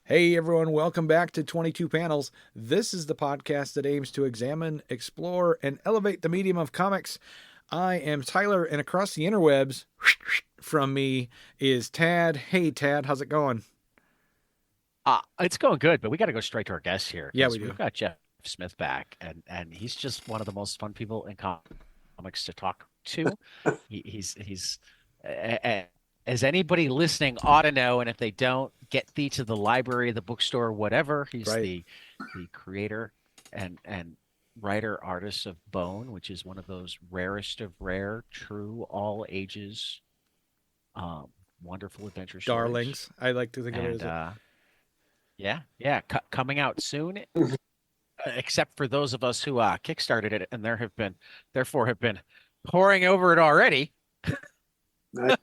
Hey everyone, welcome back to 22 Panels. This is the podcast that aims to examine, explore, and elevate the medium of comics. I am Tyler, and across the interwebs from me is Tad. Hey Tad, how's it going? It's going good, but we got to go straight to our guest here Yeah, we because do. we've got Jeff Smith back, and he's just one of the most fun people in comics to talk to. He's a- as anybody listening ought to know, and if they don't, get thee to the library, the bookstore, whatever. He's Right. the creator and writer artist of Bone, which is one of those rarest of rare, true all ages, um, wonderful adventure stories. Darlings. I like to think of it And as a... yeah, coming out soon. Except for those of us who kickstarted it, and therefore have been pouring over it already. Right.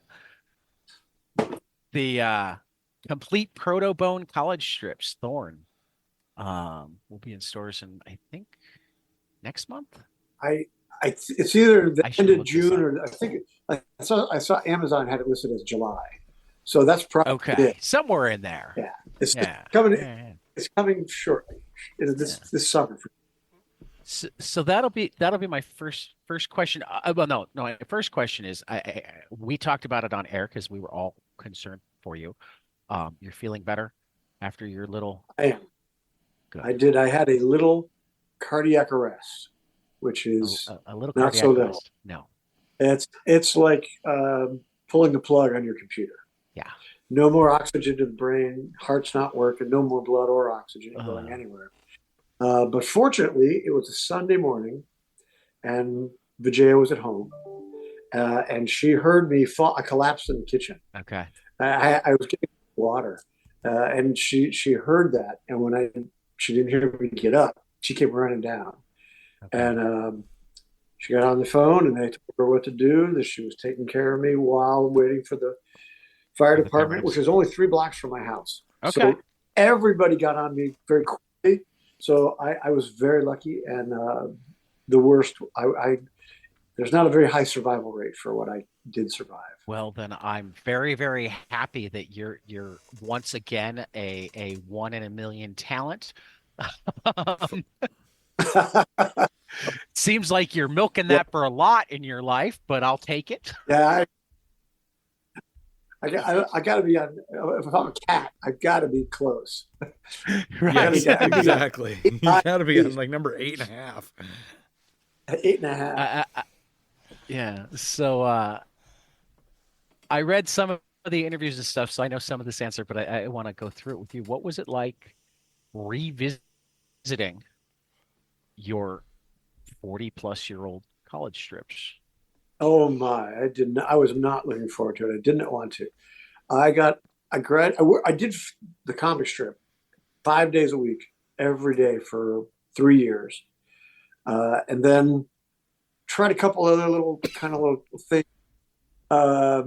The complete Proto Bone college strips, Thorn, will be in stores in I think next month. It's either the I should end of look this June up. or I think I saw Amazon had it listed as July, so that's probably Okay, it. somewhere in there. Yeah, it's Yeah. coming. Yeah. It's coming shortly. This summer. So that'll be my first question. Well, no. My first question is, we talked about it on air because we were all concerned for you. You're feeling better after your little I am. I good, did. I had a little cardiac arrest, which a, is a little not cardiac so little. arrest. No, It's like pulling the plug on your computer. yeah. No more oxygen to the brain. Heart's not working. No more blood or oxygen going anywhere. But fortunately, it was a Sunday morning, and Vijaya was at home, and she heard me fall. I collapsed in the kitchen. Okay. I was getting water, and she heard that, and she didn't hear me get up, she came running down, Okay. and she got on the phone, and they told her what to do. That she was taking care of me while waiting for the fire For the department, which paramedics. is only 3 blocks from my house. Okay. So everybody got on me very quickly. So I was very lucky, and the worst. There's not a very high survival rate for what I did survive. Well, then I'm very, very happy that you're once again a one in a million talent. Um, Seems like you're milking Yeah, that for a lot in your life, but I'll take it. yeah. I got to be on. If I'm a cat, I got to be close. I Yes, Right. got to be on exactly. You gotta be on like number 8.5. 8.5. Yeah. So I read some of the interviews and stuff, so I know some of this answer, but I want to go through it with you. What was it like revisiting your 40 plus year old college strips? Oh my! I did not. I was not looking forward to it. I didn't want to. I got. I did the comic strip 5 days a week, every day for 3 years, and then tried a couple other little kind of little things uh,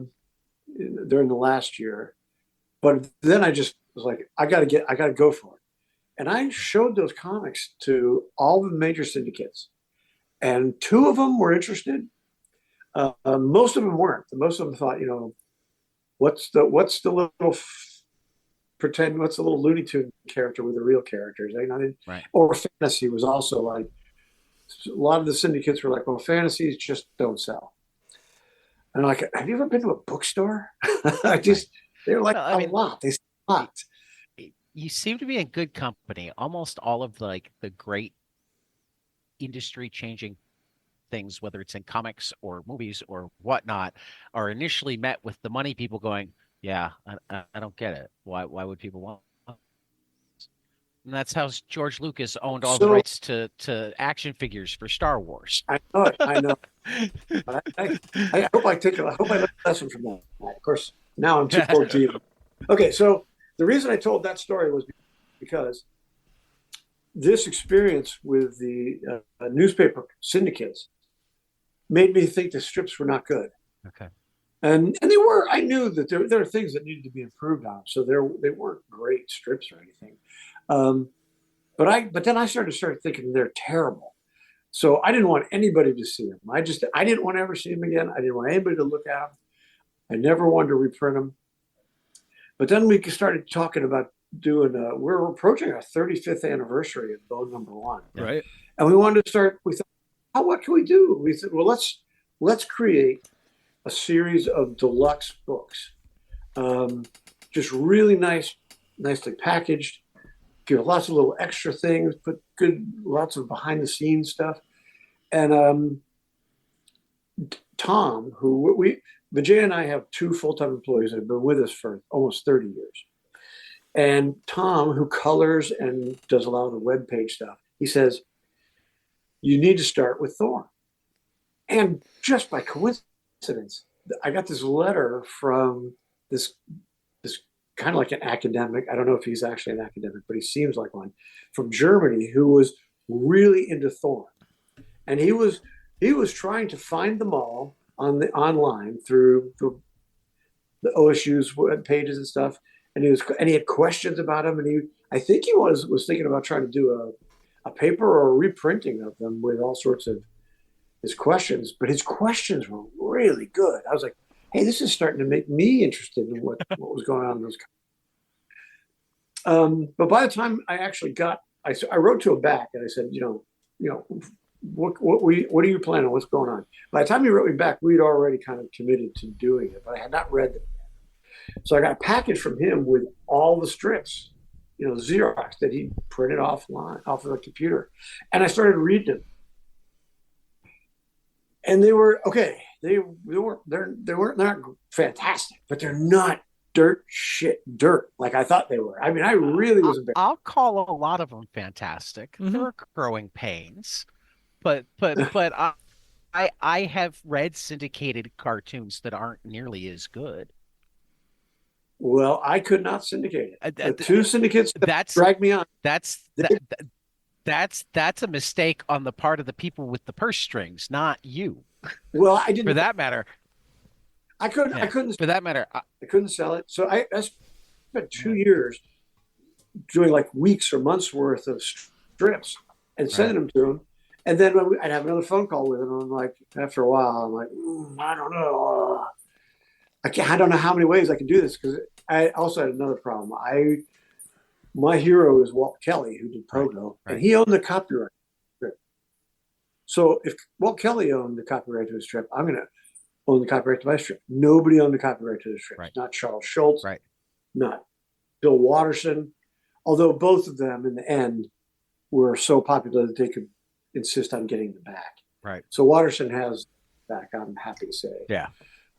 during the last year. But then I just was like, I got to go for it. And I showed those comics to all the major syndicates, and two of them were interested. Most of them weren't. Most of them thought, what's the little pretend, what's the little Looney Tune character with the real characters? They not in, Right. or fantasy was also like a lot of the syndicates were like, well, fantasies just don't sell. And I'm like, have you ever been to a bookstore? I Right. just they're like Well, I a mean, lot. They sell a lot. you seem to be in good company. Almost all of like the great industry changing things, whether it's in comics or movies or whatnot, are initially met with the money people going, yeah, I don't get it. Why would people want? And that's how George Lucas owned all the So rights to action figures for Star Wars. I know it. I know. But I hope I hope I learned a lesson from that. Of course, now I'm too old to even. Okay, so the reason I told that story was because this experience with the newspaper syndicates made me think the strips were not good, Okay. and they were. I knew that there are things that needed to be improved on, so they weren't great strips or anything. Um, but then I started thinking they're terrible. So I didn't want anybody to see them. I didn't want to ever see them again. I didn't want anybody to look at them. I never wanted to reprint them. But then we started talking about doing. We're approaching our 35th anniversary of Bone Number One, Right. and we wanted to start. We thought, oh, what can we do? We said, well, let's create a series of deluxe books, just really nicely packaged. Give lots of little extra things, put lots of behind the scenes stuff, and Tom, Vijay and I have two full-time employees that have been with us for almost 30 years. And Tom, who colors and does a lot of the web page stuff, he says, you need to start with Thorn. And just by coincidence, I got this letter from this kind of like an academic. I don't know if he's actually an academic, but he seems like one, from Germany, who was really into Thorn. And he was trying to find them all online through the OSU's web pages and stuff. And he had questions about them. And I think he was thinking about trying to do a paper or a reprinting of them with all sorts of his questions. But his questions were really good. I was like, hey, this is starting to make me interested in what was going on in those. But by the time I actually I wrote to him back and I said, what are you planning? What's going on? By the time he wrote me back, we'd already kind of committed to doing it, but I had not read them yet. So I got a package from him with all the strips, Xerox that he printed off of the computer, and I started reading them. And they were okay. They weren't not fantastic, but they're not dirt like I thought they were. I mean, I really was embarrassed. I'll call a lot of them fantastic. Mm-hmm. They're growing pains, but I have read syndicated cartoons that aren't nearly as good. Well, I could not syndicate it. The two syndicates that dragged me on. That's a mistake on the part of the people with the purse strings, not you. Well, I didn't. For that matter, I couldn't. For that matter, I couldn't sell it. So I spent 2 years doing like weeks or months worth of strips and sending them to him. And then I'd have another phone call with him. And I'm like, after a while, I'm like, I don't know. I don't know how many ways I can do this, because I also had another problem. My hero is Walt Kelly, who did Pogo, and he owned the copyright strip. So if Walt Kelly owned the copyright to his strip, I'm going to own the copyright to my strip. Nobody owned the copyright to the strip. Right. Not Charles Schultz, right? Not Bill Watterson, although both of them in the end were so popular that they could insist on getting the back. Right. So Watterson has back, I'm happy to say. Yeah.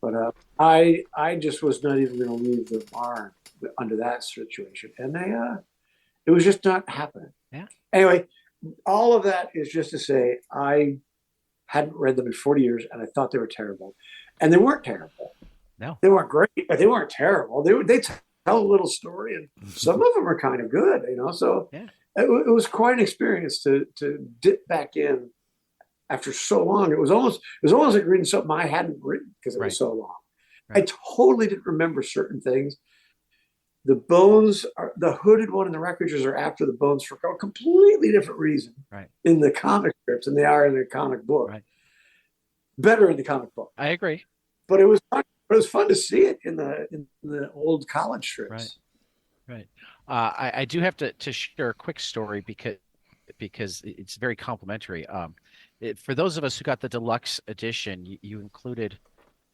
But I just was not even going to leave the barn under that situation, and it was just not happening. Yeah. Anyway, all of that is just to say I hadn't read them in 40 years, and I thought they were terrible, and they weren't terrible. No, they weren't great, but they weren't terrible. They tell a little story, and some of them are kind of good, So yeah. it was quite an experience to dip back in. After so long, it was almost like reading something I hadn't written because it was so long. Right. I totally didn't remember certain things. The bones the hooded one and the wreckages are after the bones for a completely different reason. Right. In the comic strips than they are in the comic book. Right. Better in the comic book. I agree. But it was fun. It was fun to see it in the old college strips. Right. I do have to share a quick story because it's very complimentary. For those of us who got the deluxe edition, you included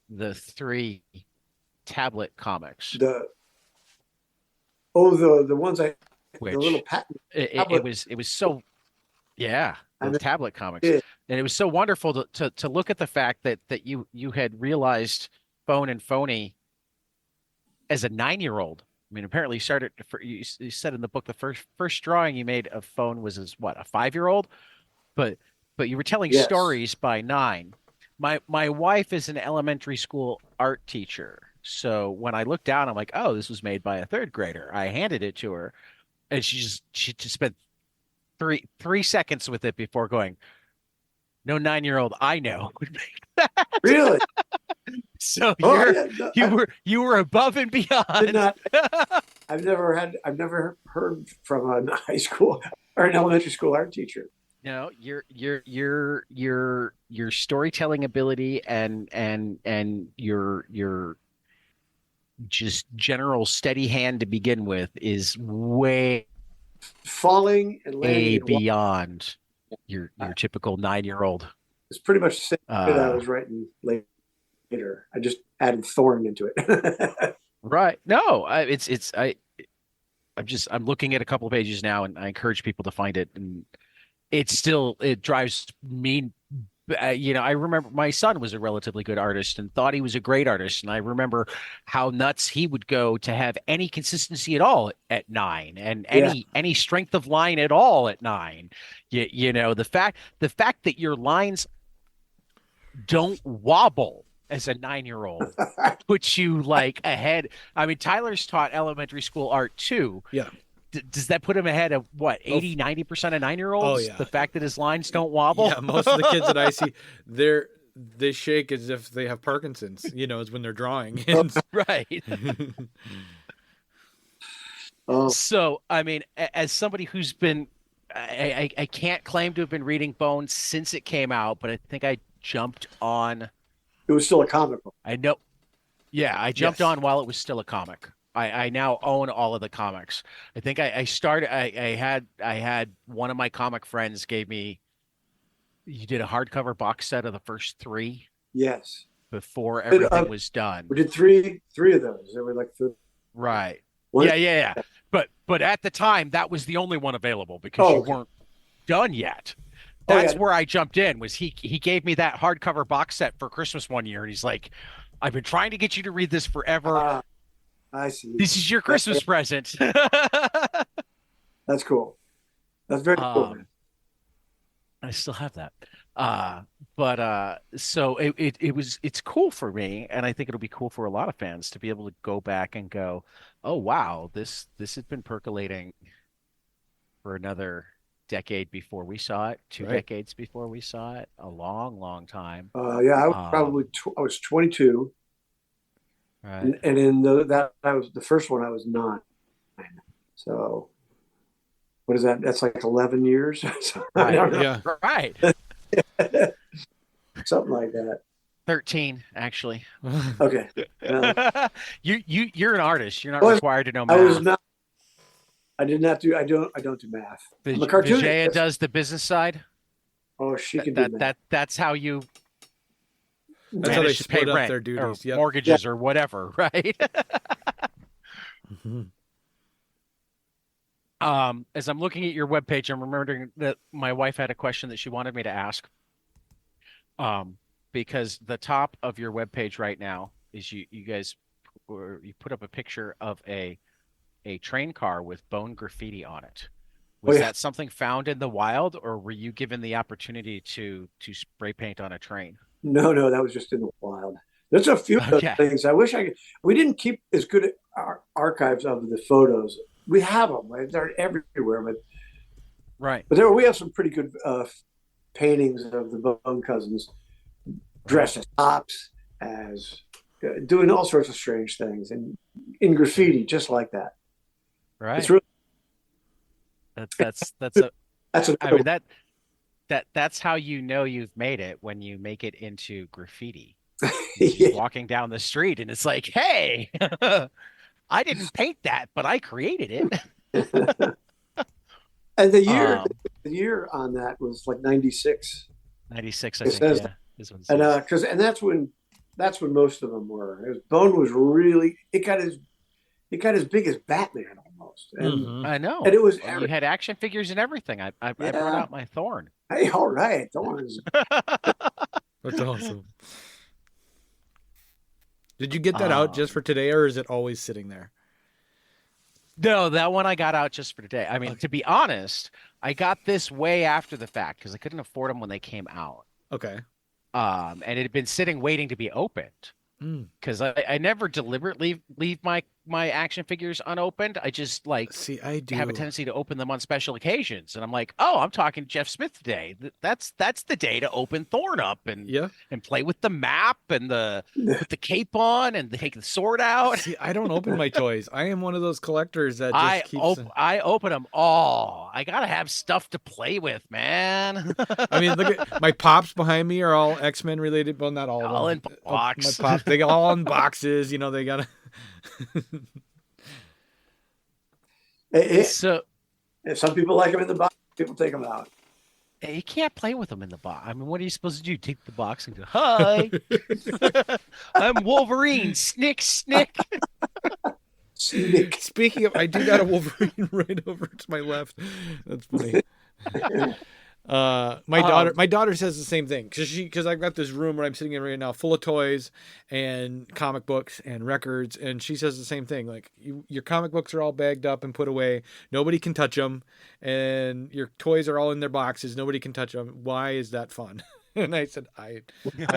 the 3 tablet comics. The ones the little patent. It was so, the tablet comics, and it was so wonderful to look at the fact that you had realized Phone and Phony as a 9-year-old. I mean, apparently you said in the book the first drawing you made of Phone was as a 5-year-old, but you were telling stories by 9. My wife is an elementary school art teacher. So when I looked down, I'm like, oh, this was made by a 3rd grader. I handed it to her, and she just spent three seconds with it before going, no 9-year-old I know would make that. Really? So you were above and beyond. I've never heard from a high school or an elementary school art teacher. No, your storytelling ability and your just general steady hand to begin with is way Falling and landing beyond your typical 9-year-old. It's pretty much the same that I Uh, was writing later. I just added thorn into it. right. No, I'm looking at a couple of pages now, and I encourage people to find it. And it drives me. I remember my son was a relatively good artist and thought he was a great artist. And I remember how nuts he would go to have any consistency at all at 9 and Yeah. any strength of line at all at 9. The fact that your lines don't wobble as a 9-year-old puts you like ahead. I mean, Tyler's taught elementary school art too. Yeah. Does that put him ahead of what, 80, 90% of 9-year-olds? Oh, yeah. The fact that his lines don't wobble? Yeah, most of the kids that I see, they shake as if they have Parkinson's, is when they're drawing. Right. Oh, So, I mean, as somebody who's been, I can't claim to have been reading Bones since it came out, but I think I jumped on. it was still a comic book. I know. Yeah, I jumped Yes. on while it was still a comic. I now own all of the comics. I think I started. I had one of my comic friends gave me. You did a hardcover box set of the first 3 Yes. before everything was done. We did three of those. They were like Right. one. Yeah. But at the time, that was the only one available because you Okay. weren't done yet. Oh, That's yeah. where I jumped in. Was he gave me that hardcover box set for Christmas one year, and he's like, "I've been trying to get you to read this forever. I see. This is your Christmas present." That's cool. That's very cool. I still have that. So it's cool for me, and I think it'll be cool for a lot of fans to be able to go back and go, "Oh wow, this has been percolating for another decade before we saw it, 2 Right. decades before we saw it, a long, long time." Yeah, I was probably I was 22, Right. and in that I was the first one. I was 9. So what is that? That's like 11 years. So, I don't know. Yeah. Right. Something like that. 13, actually. Okay. You're an artist. You're not I was- required to know I was math. not. I did not do. I don't do math. I'm a Vijaya cartoonist. does the business side. Oh, she can do math. That's how you That's how they manage to pay split up rent their or duties. Yep. mortgages or whatever, right? Mhm. As I'm looking at your webpage, I'm remembering that my wife had a question that she wanted me to ask. Because the top of your webpage right now is you guys, or you put up a picture of a train car with bone graffiti on it. Was yeah. that something found in the wild, or were you given the opportunity to spray paint on a train? No, that was just in the wild. There's a few of those Okay. things. I wish I could. We didn't keep as good archives of the photos. We have them. They're everywhere, Right. but we have some pretty good paintings of the Bone Cousins dressed as cops, as doing all sorts of strange things, and in graffiti, just like that. Right. It's really That's that's I mean that's how you know you've made it, when you make it into graffiti. yeah. Walking down the street and it's like, hey, I didn't paint that, but I created it. And the year on that was like 96. 96, I It think. says Yeah. This one's And that's when most of them were. Bone was really it got as big as Batman almost, and Mhm. I know. and it was Well, you had action figures and everything. I brought Yeah. out my Thorn. hey, all right, Thorns. That's awesome. Did you get that out just for today, or is it always sitting there? No, that one I got out just for today. I mean, Okay. to be honest, I got this way after the fact because I couldn't afford them when they came out. Okay. And it had been sitting waiting to be opened. Mm. Because I never deliberately leave my action figures unopened. I just like See, I do. have a tendency to open them on special occasions. And I'm like, oh, I'm talking Jeff Smith today. That's the day to open Thorn up and Yeah. play with the map and put the cape on and take the sword out. See, I don't open my toys. I am one of those collectors that just I open them all. I gotta have stuff to play with, man. I mean, look at my pops behind me are all X-Men related. Well, not all of them. All in box. My pops, they got all in boxes. They got So Some people like them in the box. People take them out. you can't play with them in the box. I mean, what are you supposed to do? Take the box and go, "Hi, I'm Wolverine. Snick, snick." Snick. Speaking of, I do got a Wolverine right over to my left. That's funny. My daughter says the same thing because I've got this room where I'm sitting in right now full of toys and comic books and records, and she says the same thing. Like, your comic books are all bagged up and put away. Nobody can touch them, and your toys are all in their boxes. Nobody can touch them. Why is that fun? And I said, I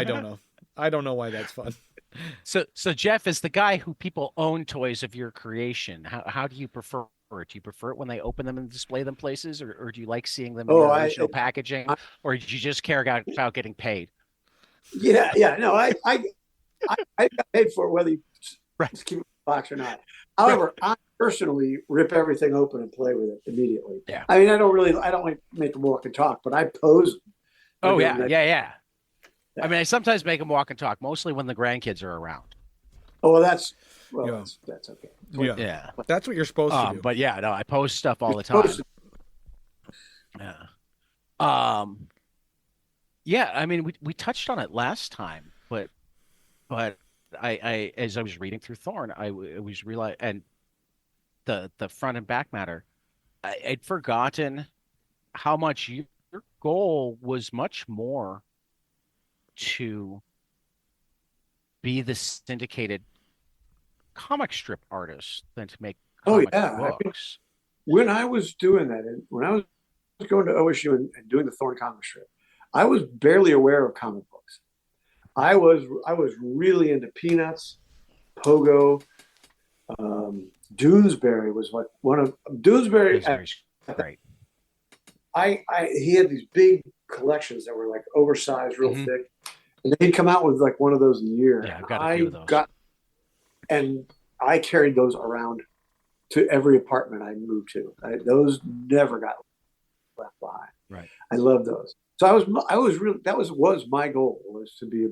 don't know. I don't know why that's fun. So Jeff is the guy who people own toys of your creation. How do you prefer it? Do you prefer it when they open them and display them places, or do you like seeing them in their original packaging, or do you just care about getting paid? Yeah. No, I got paid for it whether you keep it in the box or not. However, I personally rip everything open and play with it immediately. Yeah. I mean, I don't like make them walk and talk, but I pose them. Oh yeah. I mean, I sometimes make them walk and talk, mostly when the grandkids are around. Oh, well, that's okay. Yeah. That's what you're supposed to do. But yeah, no, I post stuff all the time. Yeah. Yeah, I mean, we touched on it last time, but I as I was reading through Thorn, I was realizing, and the front and back matter, I'd forgotten how much your goal was much more to be the syndicated comic strip artist than to make comic books. When I was doing that, and when I was going to OSU and doing the Thorn comic strip, I was barely aware of comic books. I was really into Peanuts, Pogo, Doonesbury was like one of Doonesbury. Great. He had these big collections that were like oversized, real thick, and he'd come out with like one of those a year. Yeah, I've got a few of those. And I carried those around to every apartment I moved to. Those never got left behind. Right. I love those. So I was really, that was my goal, was to be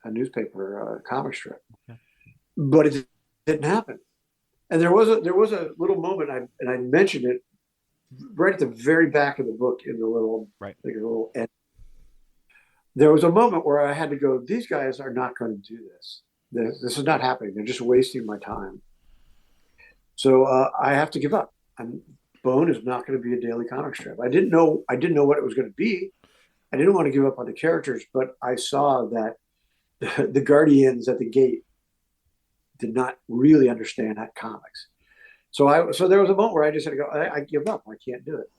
a newspaper comic strip, but it didn't happen. And there was a little moment, and I mentioned it right at the very back of the book in the little, like a little end. There was a moment where I had to go, these guys are not going to do this. This is not happening. They're just wasting my time. So I have to give up. Bone is not going to be a daily comic strip. I didn't know what it was going to be. I didn't want to give up on the characters, but I saw that the Guardians at the gate did not really understand that comics. So there was a moment where I just had to go, I give up. I can't do it.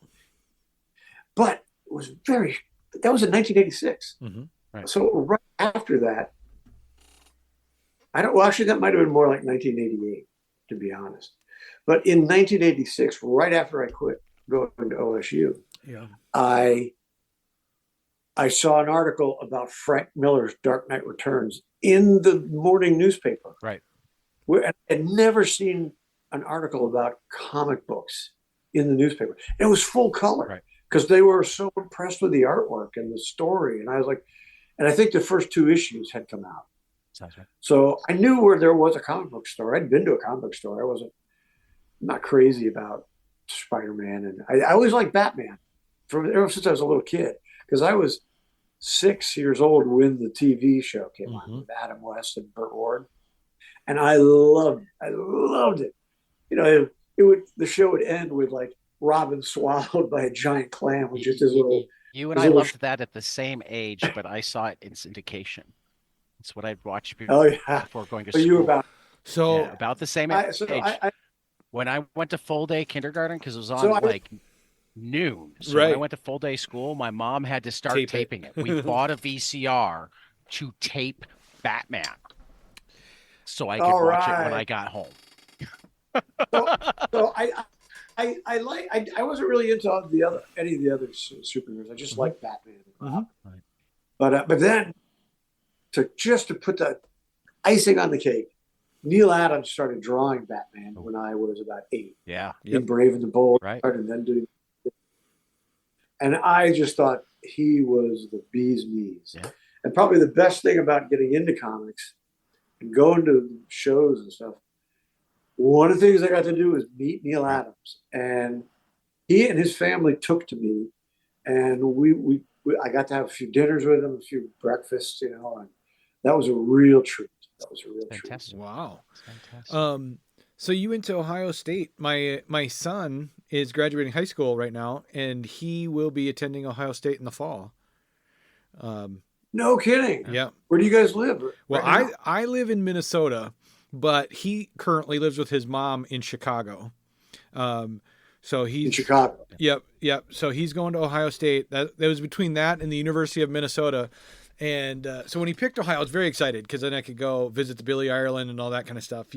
But it was that was in 1986. Mm-hmm. Right. So right after that, actually that might have been more like 1988, to be honest. But in 1986, right after I quit going to OSU, I saw an article about Frank Miller's Dark Knight Returns in the morning newspaper. Right. Where I had never seen an article about comic books in the newspaper. It was full color because they were so impressed with the artwork and the story. And I was like, and I think the first 2 issues had come out. Sounds right. So I knew where there was a comic book store. I'd been to a comic book store. I wasn't not crazy about Spider-Man, and I always liked Batman ever since I was a little kid, because I was 6 years old when the TV show came on with Adam West and Burt Ward, and I loved it. You know, the show would end with like Robin swallowed by a giant clam with just his little. You and I loved that at the same age, but I saw it in syndication. It's what I'd watch before going to school. You about about the same age. When I went to full day kindergarten, because it was on noon. So when I went to full day school, my mom had to start taping it. We bought a VCR to tape Batman, so I could watch it when I got home. so I wasn't really into any of the other superheroes. I just liked Batman. But then to put the icing on the cake, Neil Adams started drawing Batman when I was about 8. Yeah. In Brave and the Bold, right. And then doing, and I just thought he was the bee's knees. Yeah. And probably the best thing about getting into comics and going to shows and stuff one of the things I got to do was meet Neil Adams, and he and his family took to me, and I got to have a few dinners with him, a few breakfasts, and that was a real treat. That was a real Fantastic. treat. Wow. Fantastic. So you went to Ohio State. My son is graduating high school right now, and he will be attending Ohio State in the fall. No kidding. Yeah. Where do you guys live? Well, right now? I live in Minnesota, but he currently lives with his mom in Chicago. So he's in Chicago. Yep. So he's going to Ohio State. That was between that and the University of Minnesota. And so when he picked Ohio, I was very excited because then I could go visit the Billy Ireland and all that kind of stuff,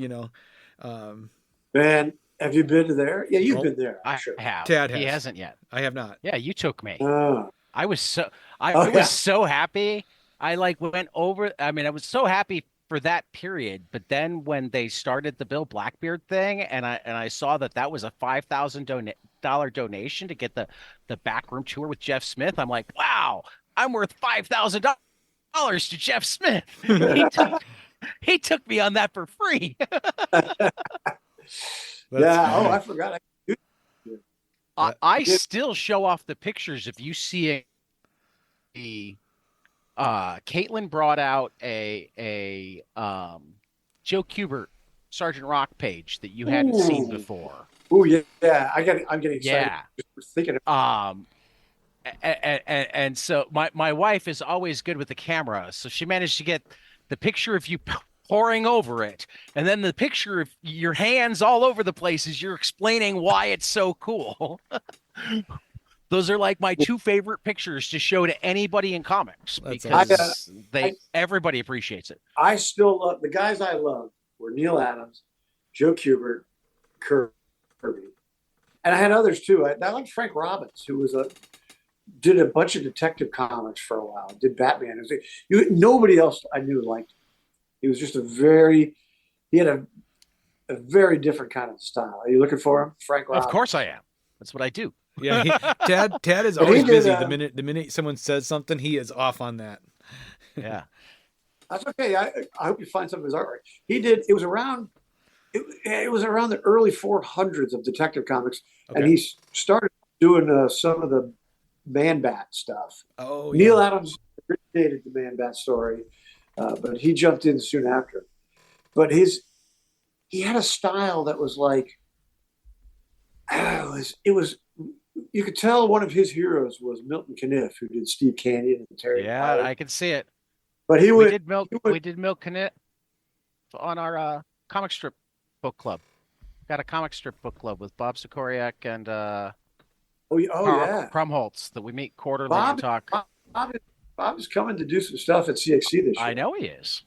Man, have you been to there? Yeah, you've been there. I Sure. have. Tad He has. hasn't yet. I have not. Yeah, you took me. Oh. I was so yeah. so happy. I went over. I mean, I was so happy for that period. But then when they started the Bill Blackbeard thing, and I saw that was a $5,000 donation to get the backroom tour with Jeff Smith, I'm like, wow, I'm worth $5,000 to Jeff Smith. He took me on that for free. Yeah. Oh, I forgot. I still show off the pictures of you seeing the Caitlin brought out a Joe Kubert Sergeant Rock page that you hadn't seen before. Oh yeah. I'm getting excited. Yeah. Just thinking of And so my wife is always good with the camera, so she managed to get the picture of you pouring over it, and then the picture of your hands all over the place as you're explaining why it's so cool. Those are like my two favorite pictures to show to anybody in comics because everybody appreciates it. I still love the guys I loved were Neil Adams, Joe Kubert, Kirby, and I had others too. I liked Frank Robbins, who did a bunch of detective comics for a while. Did Batman. Nobody else I knew liked him. He was just he had a very different kind of style. Are you looking for him? Frank Robbins. Of course I am. That's what I do. Yeah, Tad is always busy. The minute someone says something, he is off on that. Yeah, that's okay. I hope you find some of his artwork. It was around the early 400s of detective comics, and he started doing some of the Man-Bat stuff. Oh, Neil Adams originated the Man-Bat story, but he jumped in soon after. But he had a style that was like, it was. You could tell one of his heroes was Milton Caniff, who did Steve Canyon and Terry. Yeah, I can see it. But we did Milk Caniff on our comic strip book club. Got a comic strip book club with Bob Sikoriak and Krumholtz that we meet quarterly and talk. Bob is coming to do some stuff at CXC this year. I know he is.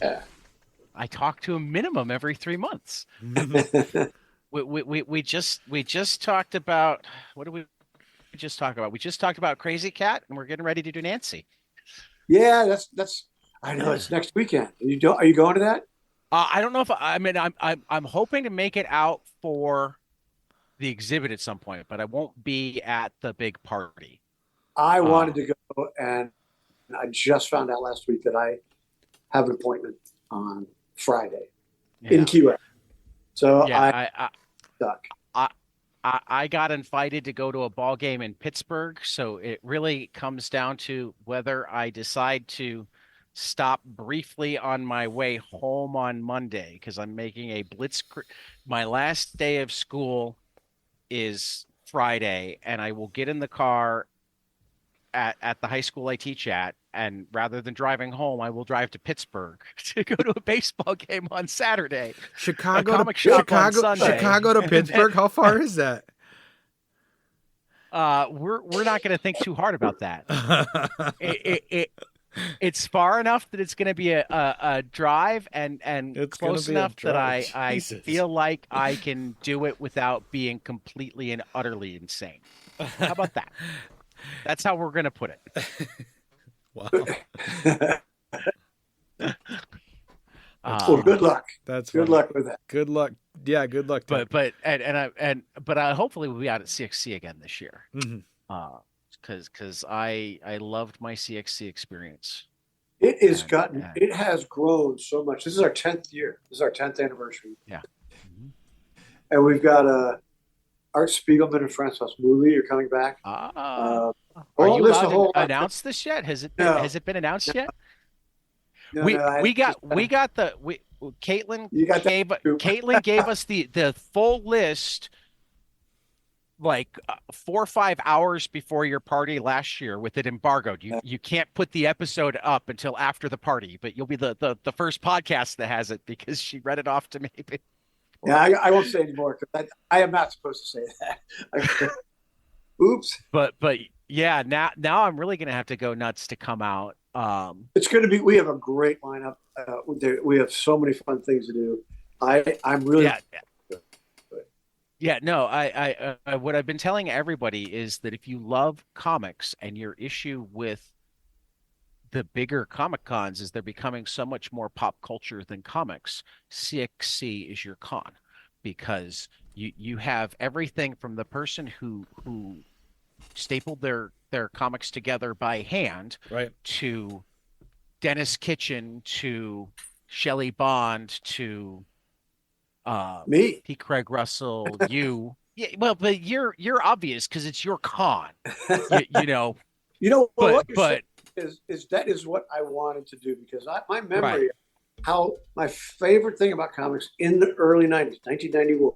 Yeah. I talk to him minimum every 3 months. We just talked about, what did we just talk about? We just talked about Crazy Cat, and we're getting ready to do Nancy. Yeah, that's. I know it's next weekend. Are you going to that? I don't know if I'm hoping to make it out for the exhibit at some point, but I won't be at the big party. I wanted to go, and I just found out last week that I have an appointment on Friday in Key West. So I stuck. I got invited to go to a ball game in Pittsburgh, so it really comes down to whether I decide to stop briefly on my way home on Monday because I'm making a blitzkrieg. My last day of school is Friday, and I will get in the car at the high school I teach at, and rather than driving home, I will drive to Pittsburgh to go to a baseball game on Saturday. Chicago to Pittsburgh. How far is that? We're not going to think too hard about that. It's far enough that it's going to be a drive, and it's close enough that I feel like I can do it without being completely and utterly insane. How about that? That's how we're going to put it. Wow. Well, good luck. That's good luck with that. Good luck. Yeah, good luck. But hopefully we'll be out at CXC again this year. Because I loved my CXC experience. It has grown so much. This is our 10th year. This is our 10th anniversary. Yeah. And we've got Art Spiegelman and Francois Mouly are coming back. Are Oh, you there's a allowed to whole lot. announce this yet? No, Has it been announced yet? no, no. Caitlin You got that too. Caitlin gave us the full list like 4 or 5 hours before your party last year with it embargoed. You can't put the episode up until after the party, but you'll be the first podcast that has it because she read it off to me. Yeah, I won't say anymore because I am not supposed to say that. Oops. But yeah, now I'm really gonna have to go nuts to come out. It's going to be. We have a great lineup. We have so many fun things to do. I'm really. Yeah. Yeah, no, I what I've been telling everybody is that if you love comics and your issue with the bigger comic cons is they're becoming so much more pop culture than comics, CXC is your con because you have everything from the person who stapled their comics together by hand, Right. to Dennis Kitchen to Shelley Bond to Me. P. Craig Russell, you. Yeah, well, but you're obvious because it's your con. You know. You know what you're but saying is that is what I wanted to do because my memory, Right. how my favorite thing about comics in the early 90s, 1991,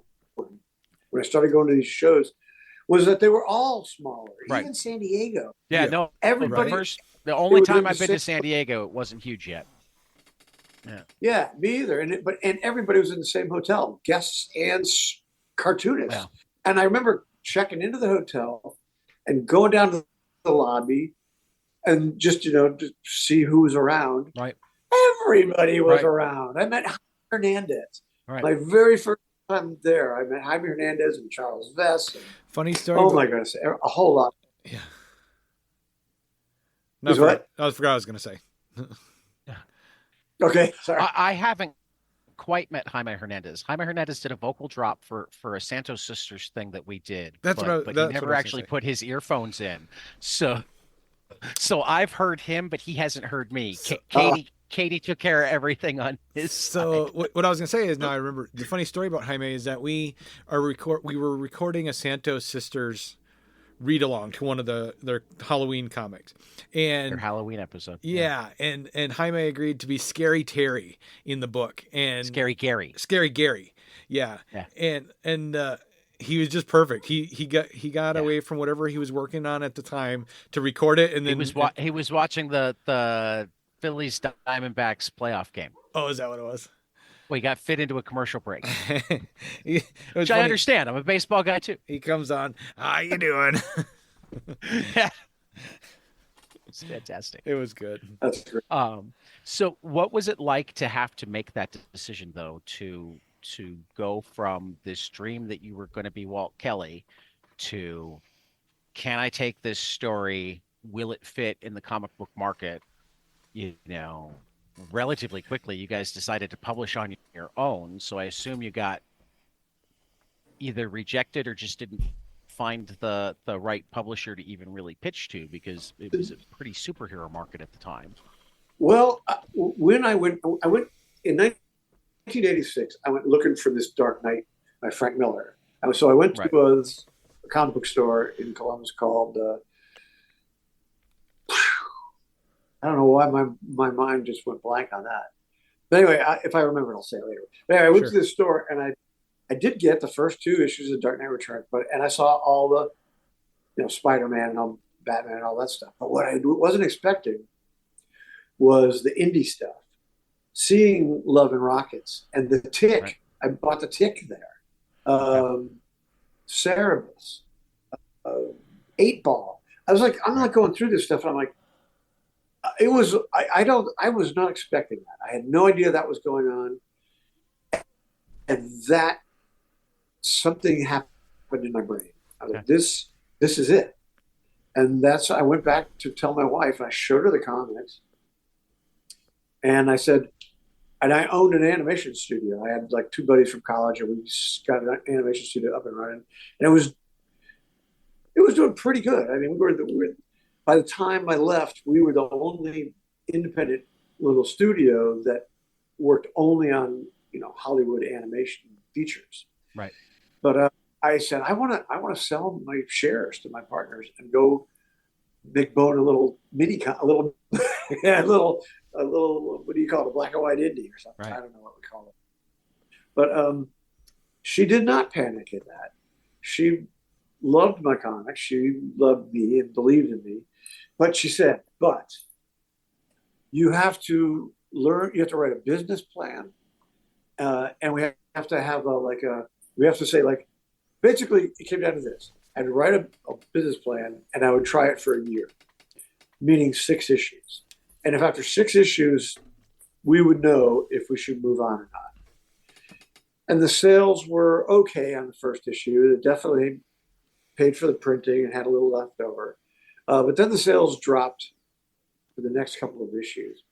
when I started going to these shows, was that they were all smaller. Right. Even San Diego. yeah, no, Everybody. the only was time in the I've been to same- San Diego, it wasn't huge yet. Yeah, me either. And everybody was in the same hotel, guests and cartoonists. Yeah. And I remember checking into the hotel and going down to the lobby and just to see who was around. Right. Everybody was Right. around. I met Jaime Hernandez. Right. My very first time there, I met Jaime Hernandez and Charles Vess. Funny story. Oh my goodness, a whole lot. Yeah. No, Is what? I forgot what I was going to say. Okay, sorry. I haven't quite met Jaime Hernandez. Jaime Hernandez did a vocal drop for a Santos Sisters thing that we did. That's but what he I never was actually gonna say. put his earphones in. So I've heard him, but he hasn't heard me. Katie took care of everything on his So side. what I was going to say is now I remember the funny story about Jaime is that we were recording a Santos Sisters read along to one of their Halloween comics, and Their Halloween episode. yeah, and Jaime agreed to be Scary Terry in the book and Scary Gary. yeah, Yeah. and he was just perfect. He got away from whatever he was working on at the time to record it, and then He was watching the Phillies Diamondbacks playoff game. oh, is that what it was? Well, he got fit into a commercial break, It was which I funny. understand. I'm a baseball guy too. He comes on. How you doing? Yeah. It's fantastic. It was good. That's great. So what was it like to have to make that decision though, to go from this dream that you were going to be Walt Kelly to, can I take this story? Will it fit in the comic book market? Relatively quickly, you guys decided to publish on your own. So I assume you got either rejected or just didn't find the right publisher to even really pitch to, because it was a pretty superhero market at the time. Well, when I went in 1986. I went looking for this Dark Knight by Frank Miller. So I went to a comic book store in Columbus called. I don't know why my mind just went blank on that. But anyway, if I remember, I'll say it later. But anyway, I went to this store and I did get the first 2 issues of Dark Knight Returns, and I saw all the, Spider-Man and all, Batman and all that stuff. But what I wasn't expecting was the indie stuff. Seeing Love and Rockets and the Tick. Right. I bought the Tick there. Cerebus. 8 Ball. I was like, I'm not going through this stuff. And I'm like, it was, I was not expecting that. I had no idea that was going on. And that something happened in my brain. I was like, this is it. And I went back to tell my wife, and I showed her the comics. And I said, and I owned an animation studio. I had like 2 buddies from college, and we got an animation studio up and running. And it was doing pretty good. I mean, by the time I left, we were the only independent little studio that worked only on Hollywood animation features. Right. But I said, I want to sell my shares to my partners and go Big Bone a little a little, yeah, a little, what do you call it, a black and white indie or something? Right. I don't know what we call it. But she did not panic at that. She loved my comics. She loved me and believed in me. But she said, but you have to learn, you have to write a business plan. And we have to have we have to say, like, basically, it came down to this. I'd write a business plan and I would try it for a year, meaning 6 issues. And if after 6 issues, we would know if we should move on or not. And the sales were okay on the first issue. It definitely paid for the printing and had a little left over. But then the sales dropped for the next couple of issues.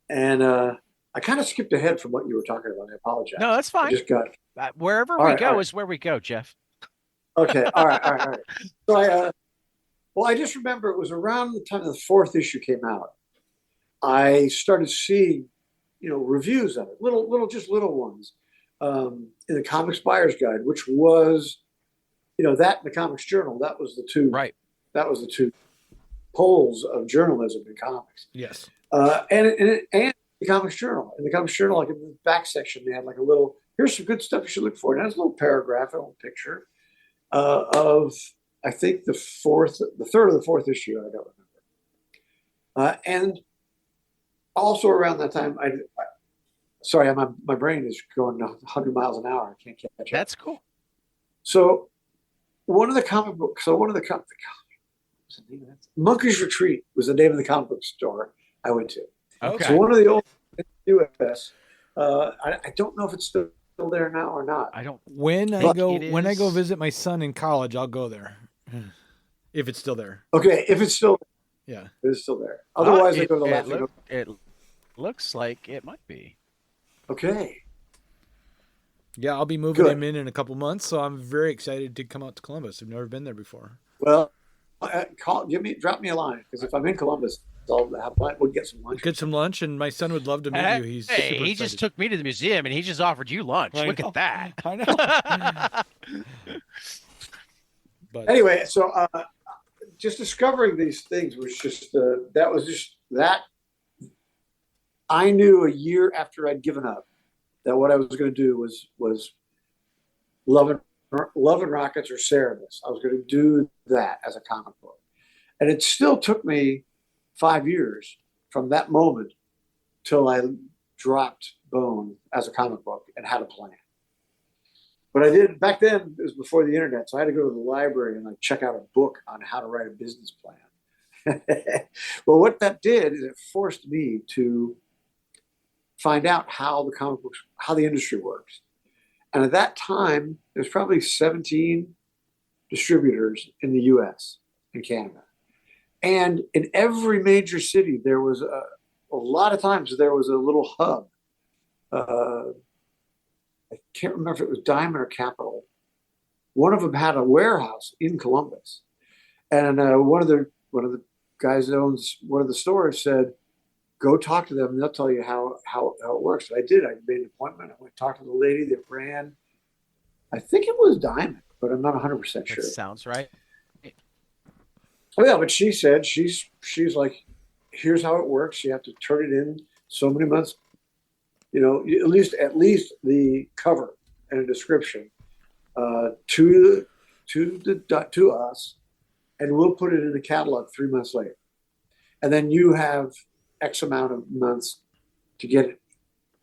And I kind of skipped ahead from what you were talking about. I apologize. No, that's fine. I just got wherever All we right, go all right. is where we go, Jeff. okay. All right. So I just remember it was around the time the 4th issue came out. I started seeing, reviews of it, little ones, in the Comics Buyer's Guide, which was, that in the Comics Journal. That was the two. Right. That was the two poles of journalism in comics. Yes. And the Comics Journal. In the Comics Journal, like in the back section, they had like a little, here's some good stuff you should look for. And it has a little paragraph, a little picture of, I think, the 3rd or the 4th issue. I don't remember. And also around that time, sorry, my brain is going 100 miles an hour. I can't catch up. That's cool. So one of the Monkey's Retreat was the name of the comic book store I went to. Okay. So one of the old US, I don't know if it's still there now or not. I don't. When I go visit my son in college, I'll go there. If it's still there. Okay, if it's still Yeah. it's still there. Otherwise, I it, go to the it, Laughing look, it looks like it might be. Okay. Yeah, I'll be moving Good. him in a couple months, so I'm very excited to come out to Columbus. I've never been there before. Well, drop me a line, because if I'm in Columbus, we'll get some lunch. Get some lunch, and my son would love to meet you. He's super he excited. just took me to the museum and he just offered you lunch. I Look know. at that. I know. But Anyway, so just discovering these things was just that. I knew a year after I'd given up that what I was going to do was Love and Rockets or Cerebus. I was going to do that as a comic book, and it still took me 5 years from that moment till I dropped Bone as a comic book and had a plan. But I did back then. It was before the internet, so I had to go to the library and like check out a book on how to write a business plan. Well, what that did is it forced me to find out how the industry works. And at that time, there's probably 17 distributors in the U.S. and Canada, and in every major city, there was a lot of times there was a little hub. I can't remember if it was Diamond or Capital. One of them had a warehouse in Columbus, and one of the guys that owns one of the stores said, "Go talk to them, and they'll tell you how it works." And I did. I made an appointment. I went to talk to the lady that ran. I think it was Diamond, but I'm not 100% sure. That sounds right. Oh yeah, but she said she's like, "Here's how it works. You have to turn it in so many months. At least the cover and a description to us, and we'll put it in the catalog 3 months later, and then you have X amount of months to get it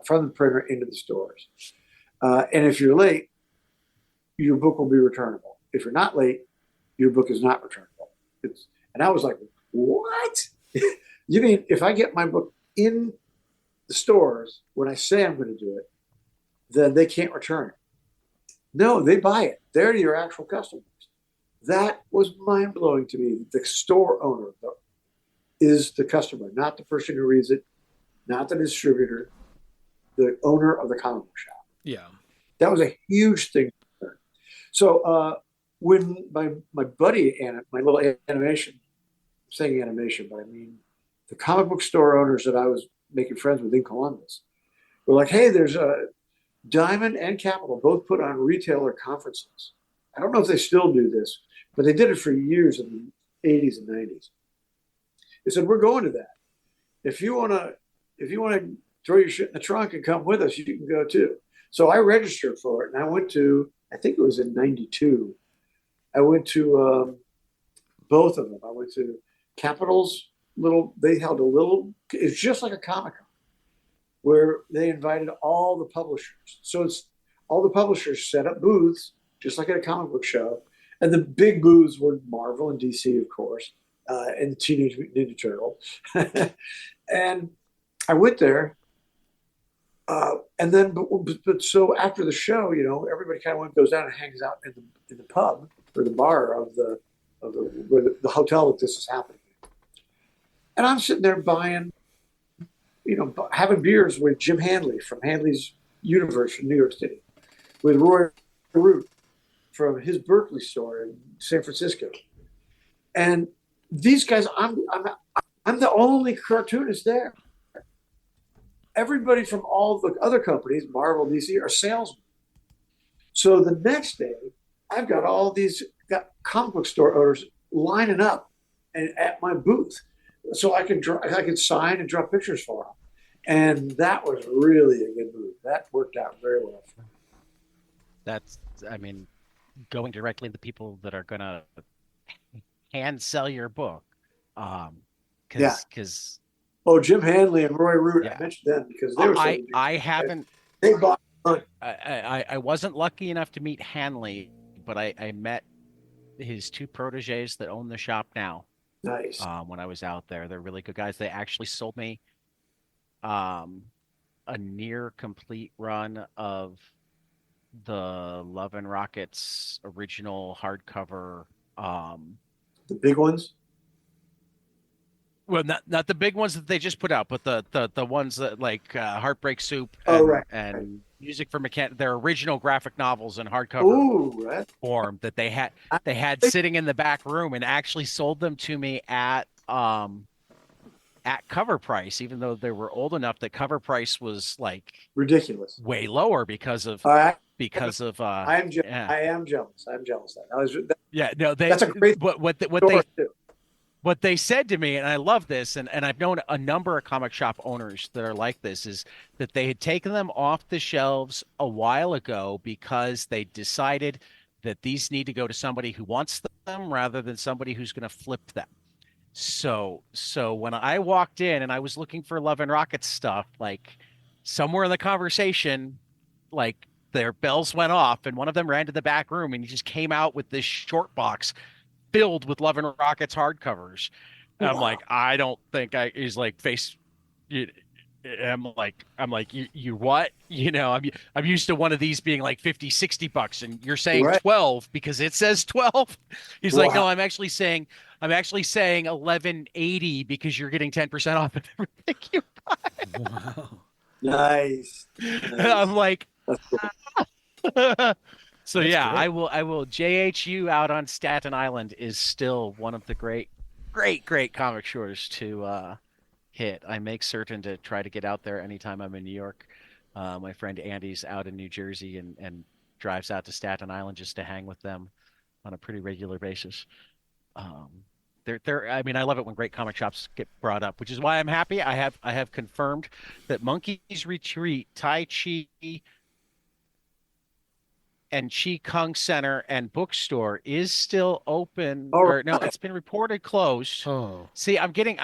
from the printer into the stores. And if you're late, your book will be returnable. If you're not late, your book is not returnable." And I was like, "What? You mean if I get my book in the stores when I say I'm going to do it, then they can't return it?" No, they buy it. They're your actual customers. That was mind-blowing to me. The store owner is the customer, not the person who reads it, not the distributor, the owner of the comic book shop. yeah. That was a huge thing to learn. So when my buddy, my little animation, I'm saying animation, but I mean the comic book store owners that I was making friends with in Columbus were like, "Hey, there's Diamond and Capital both put on retailer conferences. I don't know if they still do this, but they did it for years in the 80s and 90s. They said, we're going to that. If you want to throw your shit in the trunk and come with us, you can go too. So I registered for it, and I went to, I think it was in 92. I went to both of them. I went to Capital's they held a little, it's just like a Comic-Con, where they invited all the publishers. So it's all the publishers set up booths, just like at a comic book show. And the big booths were Marvel and DC, of course, and the Teenage Mutant Ninja Turtle. And I went there. And then, but so after the show, everybody kind of goes down and hangs out in the pub or the bar of the hotel that this is happening. And I'm sitting there buying, having beers with Jim Hanley from Hanley's Universe in New York City, with Roy Root from his Berkeley store in San Francisco. And these guys, I'm the only cartoonist there. Everybody from all the other companies, Marvel, DC, are salesmen. So the next day, I've got all these comic book store owners lining up and at my booth, so I could sign and draw pictures for them. And that was really a good move. That worked out very well for me. That's, going directly to the people that are gonna hand sell your book. Because Oh, Jim Hanley and Roy Root, yeah. I mentioned them because they were they bought I wasn't lucky enough to meet Hanley, but I met his two proteges that own the shop now. Nice. When I was out there. They're really good guys. They actually sold me a near complete run of the Love and Rockets original hardcover. The big ones? Well, not the big ones that they just put out, but the ones that like Heartbreak Soup and Music for Mechanic, their original graphic novels in hardcover form that they had sitting in the back room, and actually sold them to me at cover price, even though they were old enough that cover price was like ridiculous, way lower because of I am jealous. I'm jealous. That's a great what they said to me, and I love this, and I've known a number of comic shop owners that are like this, is that they had taken them off the shelves a while ago because they decided that these need to go to somebody who wants them rather than somebody who's going to flip them. So when I walked in and I was looking for Love and Rockets stuff, like somewhere in the conversation, like their bells went off and one of them ran to the back room and he just came out with this short box filled with Love and Rockets hardcovers. And I'm like, I don't think he's like I'm like, you what? I'm used to one of these being like $50-$60 and you're saying 12 because it says 12. He's like, no, I'm actually saying $11.80 because you're getting 10% off of everything you buy. Wow. Nice. I'm like, so that's yeah, great. I will. JHU out on Staten Island is still one of the great comic stores to hit. I make certain to try to get out there anytime I'm in New York. My friend Andy's out in New Jersey and drives out to Staten Island just to hang with them on a pretty regular basis. I love it when great comic shops get brought up, which is why I'm happy. I have confirmed that Monkey's Retreat, Tai Chi, and Chi Kung Center and Bookstore is still open. It's been reported closed. Oh. See, I'm getting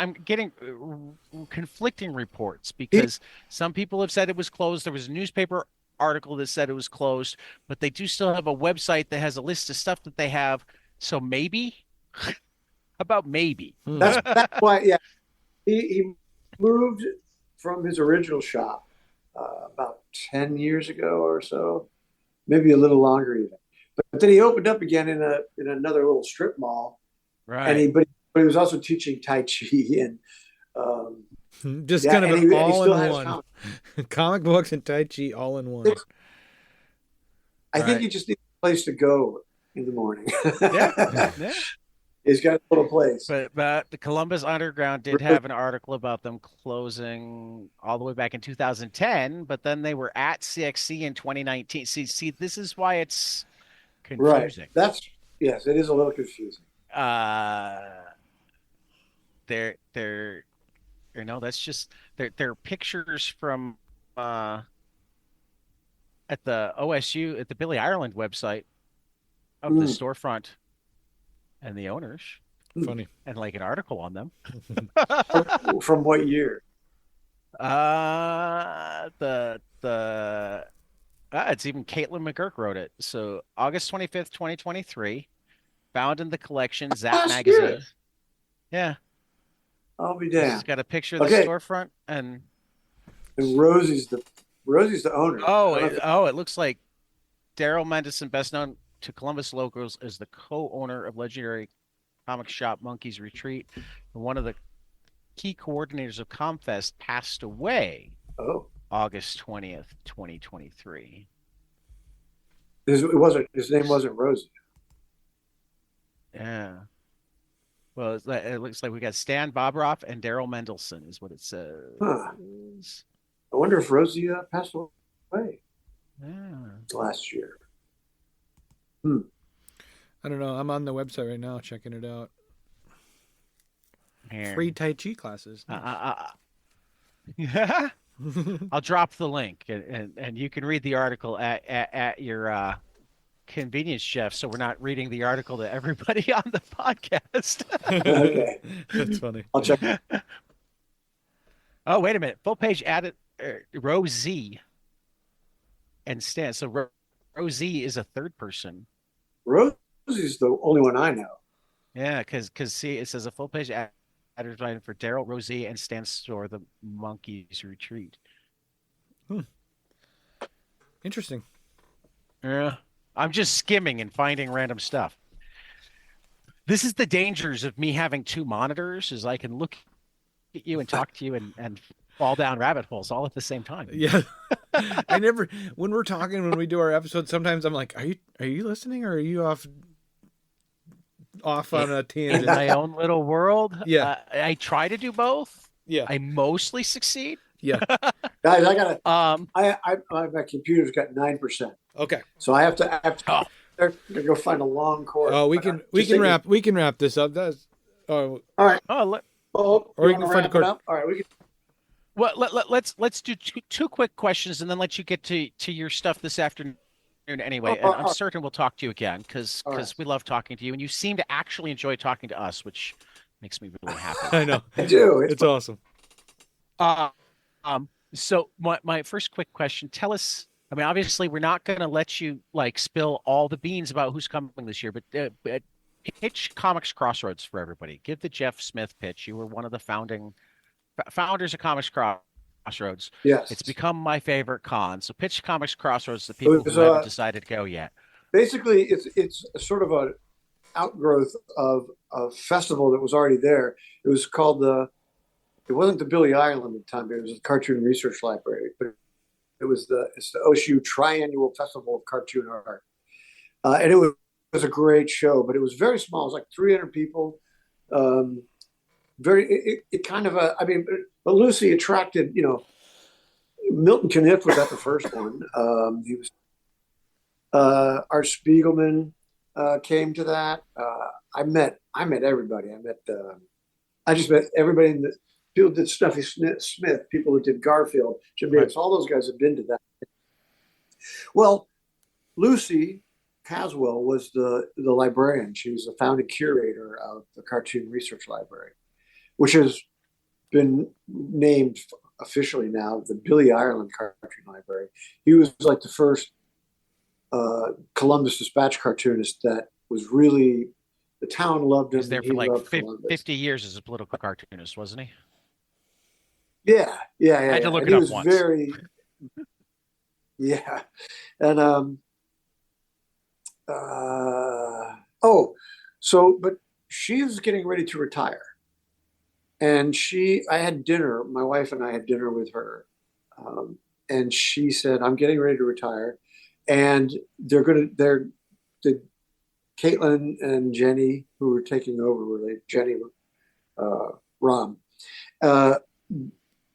conflicting reports because some people have said it was closed. There was a newspaper article that said it was closed, but they do still have a website that has a list of stuff that they have. So maybe, about maybe. That's why. Yeah, he moved from his original shop about 10 years ago or so. Maybe a little longer even, but then he opened up again in another little strip mall, right? And but he was also teaching Tai Chi and kind of an all-in-one. Comic books and Tai Chi all in one. I think you just need a place to go in the morning. Yeah. He's got a little place. But the Columbus Underground did have an article about them closing all the way back in 2010, but then they were at CXC in 2019. See, this is why it's Right. confusing. Yes, it is a little confusing. They're that's just they're pictures from at the OSU at the Billy Ireland website of the storefront and the owners. Funny. And like an article on them. From what year? It's even Caitlin McGurk wrote it. So August 25th, 2023. Found in the collection, Zap magazine. Year. Yeah. I'll be damned. It's got a picture of the storefront and Rosie's the owner. It looks like Daryl Mendelssohn, best known to Columbus locals as the co-owner of legendary comic shop Monkey's Retreat, and one of the key coordinators of ComFest, passed away August 20th, 2023. His name wasn't Rosie. Yeah. Well, it looks like we got Stan Bobroff and Daryl Mendelssohn is what it says. Huh. I wonder if Rosie passed away last year. I don't know. I'm on the website right now checking it out. Free Tai Chi classes. Yeah. I'll drop the link and you can read the article at your convenience, Jeff, so we're not reading the article to everybody on the podcast. Okay. That's funny. I'll check. Oh, wait a minute. Full page added Rosie and Stan. So Rosie is a third person. Rosie's the only one I know. Yeah, because see, it says a full page advertising for Daryl, Rosie, and Stan Store, the Monkey's Retreat. Interesting. Yeah. I'm just skimming and finding random stuff. This is the dangers of me having two monitors, is I can look at you and talk to you and fall down rabbit holes all at the same time. Yeah. When we're talking, when we do our episodes, sometimes I'm like, are you listening or are you off on a tangent? In my own little world. Yeah. I try to do both. Yeah. I mostly succeed. Yeah. Guys, I gotta. My computer's got 9%. Okay. So I have to go find a long cord. Oh, we can wrap this up. That's all right. Or we can find a cord. All right, we can. Well, let's do two quick questions and then let you get to your stuff this afternoon anyway. And I'm certain we'll talk to you again because we love talking to you, and you seem to actually enjoy talking to us, which makes me really happy. I know. I do. It's awesome. So my first quick question, tell us, I mean, obviously we're not going to let you like spill all the beans about who's coming this year, but pitch Comics Crossroads for everybody. Give the Jeff Smith pitch. You were one of the founders of Comics Crossroads. Yes. It's become my favorite con. So pitch Comics Crossroads to people who haven't decided to go yet. Basically, it's sort of an outgrowth of a festival that was already there. It was called it wasn't the Billy Ireland at the time, but it was the Cartoon Research Library. But it's the OSU Triannual Festival of Cartoon Art. And it was a great show, but it was very small. It was like 300 people. But Lucy attracted, Milton Caniff was at the first one. He was, Art Spiegelman came to that. I met everybody. I just met everybody in the people that did Snuffy Smith, people that did Garfield, Jim Davis, all those guys have been to that. Well, Lucy Caswell was the librarian. She was the founding curator of the Cartoon Research Library, which has been named officially now the Billy Ireland Cartoon Library. He was like the first Columbus Dispatch cartoonist that was really, the town loved him. He was there for like 50 years as a political cartoonist, wasn't he? Yeah. I had to look it up once. Yeah. And but she was getting ready to retire. And I had dinner, my wife and I had dinner with her. And she said, I'm getting ready to retire. And the Caitlin and Jenny, who were taking over, Jenny, Ron,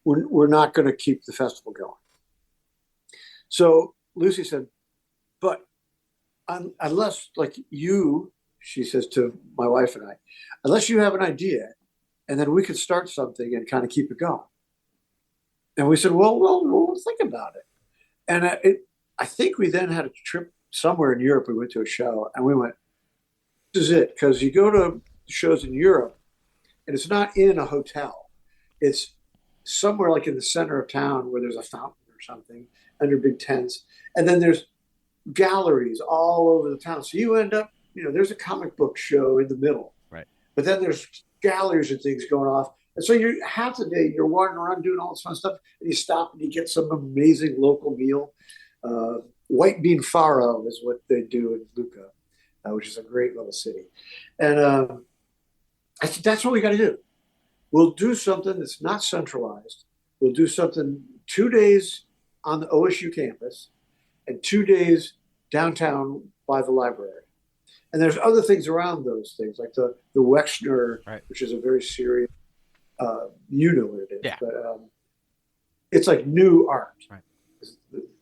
we're not going to keep the festival going. So Lucy said, but unless, like you, she says to my wife and I, unless you have an idea, and then we could start something and kind of keep it going. And we said, well, we'll think about it. And I think we then had a trip somewhere in Europe. We went to a show, and we went, this is it. Because you go to shows in Europe, and it's not in a hotel. It's somewhere like in the center of town where there's a fountain or something under big tents. And then there's galleries all over the town. So you end up, there's a comic book show in the middle. Right. But then there's galleries and things going off. And so you're half the day, you're wandering around doing all this fun stuff, and you stop and you get some amazing local meal. White bean farro is what they do in Lucca, which is a great little city. And I said, that's what we got to do. We'll do something that's not centralized. We'll do something 2 days on the OSU campus and 2 days downtown by the library. And there's other things around those things, like the Wexner, right, which is a very serious, you know what it is, yeah, but it's like new art. Right.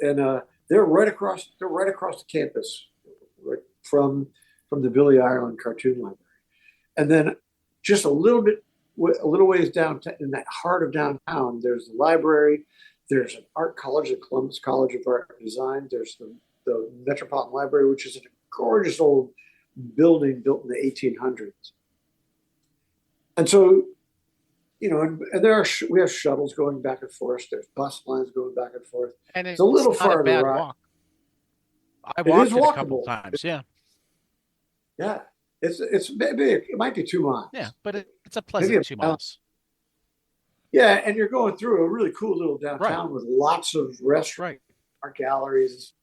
And they're right across the campus, right from the Billy Ireland Cartoon Library. And then just a little ways downtown, in that heart of downtown, there's the library, there's an art college, the Columbus College of Art and Design, there's the Metropolitan Library, which is a gorgeous old building built in the 1800s. And so, and we have shuttles going back and forth. There's bus lines going back and forth. And it's a little far to ride. Walk. I walked it a couple times. Yeah. Yeah. It's maybe it might be 2 miles. Yeah, but it's a pleasant 2 miles. Yeah, and you're going through a really cool little downtown, right, with lots of restaurants, art galleries.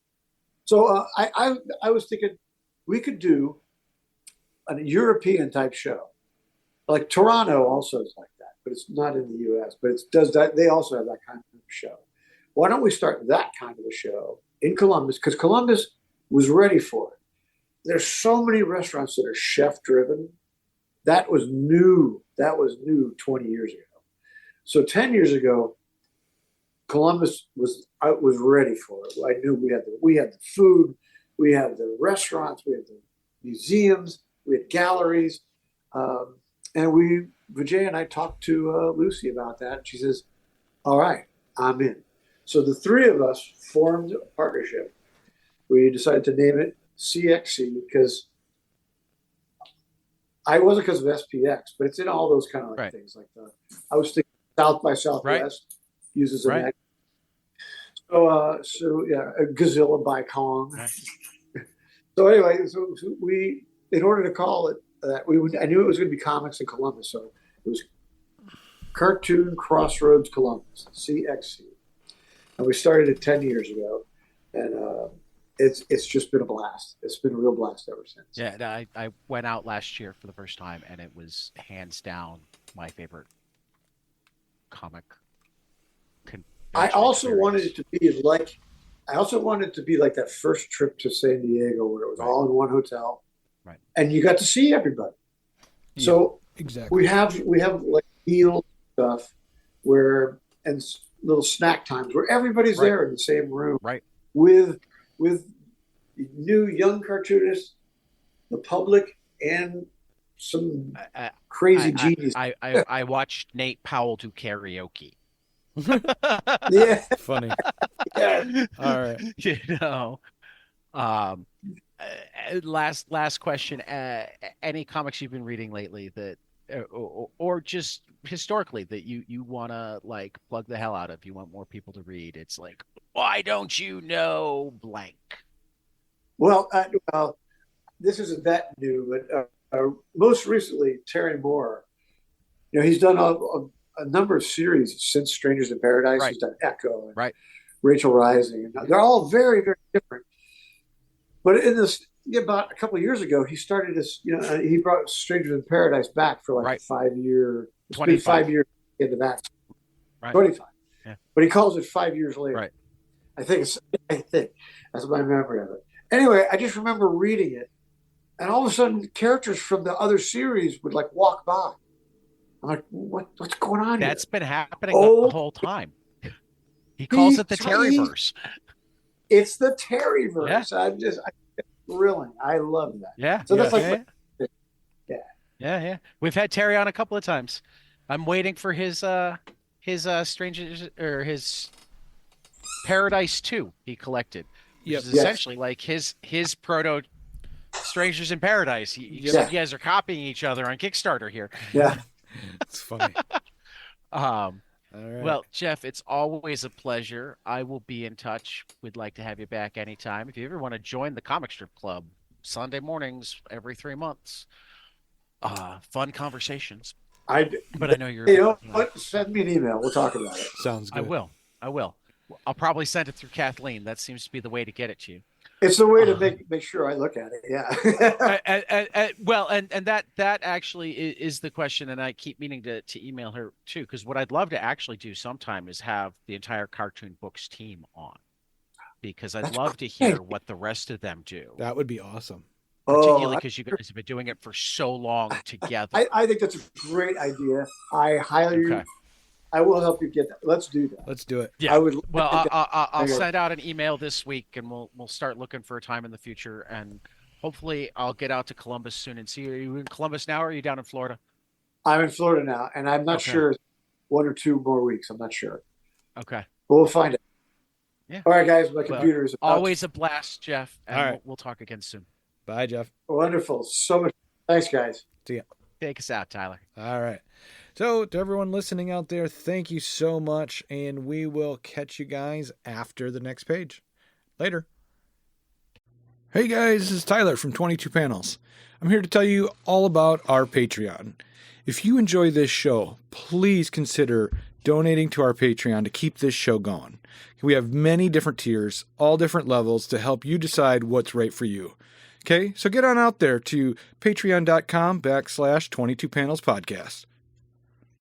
So I was thinking we could do a European type show. Like Toronto also is like that, but it's not in the U.S. But it does that. They also have that kind of show. Why don't we start that kind of a show in Columbus? Because Columbus was ready for it. There's so many restaurants that are chef driven. That was new. 20 years ago. So 10 years ago, Columbus was ready for it. I knew we had the food, we had the restaurants, we had the museums, we had galleries, and Vijay and I talked to Lucy about that. And she says, "All right, I'm in." So the three of us formed a partnership. We decided to name it CXC because I wasn't because of SPX, but it's in all those kind of right, things. Like I was thinking South by Southwest uses a right. So yeah, a Gazilla by Kong. Right. So anyway, so we, in order to call it that, I knew it was going to be Comics in Columbus, so it was Cartoon Crossroads Columbus, CXC, and we started it 10 years ago, and it's just been a blast. It's been a real blast ever since. Yeah, I went out last year for the first time, and it was hands down my favorite comic. I also wanted it to be like that first trip to San Diego where it was all in one hotel, right? And you got to see everybody. Yeah, so exactly, we have like meal stuff and little snack times where everybody's there in the same room, right? With new young cartoonists, the public, and some crazy genius. I watched Nate Powell do karaoke. Yeah, funny. Yeah. All right. Last question. Any comics you've been reading lately that, or just historically that you want to like plug the hell out of? You want more people to read? It's like, why don't you know blank? Well, this isn't that new, but most recently, Terry Moore. He's done a number of series since Strangers in Paradise. Right. He's done Echo, and right? Rachel Rising, and they're all very, very different. But in this, about a couple of years ago, he started this. He brought Strangers in Paradise back for like a 5 year, 5 years into that. Right. 25. Yeah. But he calls it 5 years later. Right. I think that's my memory of it. Anyway, I just remember reading it, And all of a sudden, characters from the other series would like walk by. I'm like, what's going on That's here? been happening the whole time. He calls it the Terryverse. It's the Terryverse. I'm thrilling. I love that. Yeah. So that's Yeah. We've had Terry on a couple of times. I'm waiting for his Strangers or his Paradise 2 he collected. Which is essentially like his proto Strangers in Paradise. You guys are copying each other on Kickstarter here. Yeah. It's funny. All right. Well, Jeff, it's always a pleasure. I will be in touch. We'd like to have you back anytime. If you ever want to join the Comic Strip Club, Sunday mornings every 3 months. Fun conversations. But I know you're. You know what? Send me an email. We'll talk about it. Sounds good. I will. I'll probably send it through Kathleen. That seems to be the way to get it to you. It's the way to make sure I look at it. Yeah. Well, that actually is the question, and I keep meaning to email her too, because what I'd love to actually do sometime is have the entire Cartoon Books team on, because I'd love to hear what the rest of them do. That would be awesome. Particularly because you guys have been doing it for so long together. I think that's a great idea. I will help you get that. Let's do that. Let's do it. Yeah. I'll send out an email this week, and we'll start looking for a time in the future, and hopefully I'll get out to Columbus soon and see you. Are you in Columbus now, or are you down in Florida? I'm in Florida now, and I'm not sure 1 or 2 more weeks. I'm not sure. Okay. But we'll find it. Yeah. All right, guys. My computer is always a blast, Jeff. And all right. We'll talk again soon. Bye, Jeff. Wonderful. So much. Thanks, guys. See ya. Take us out, Tyler. All right. So, to everyone listening out there, thank you so much, and we will catch you guys after the next page. Later. Hey guys, this is Tyler from 22 Panels. I'm here to tell you all about our Patreon. If you enjoy this show, please consider donating to our Patreon to keep this show going. We have many different tiers, all different levels, to help you decide what's right for you. Okay, so get on out there to patreon.com/22 Panels Podcast.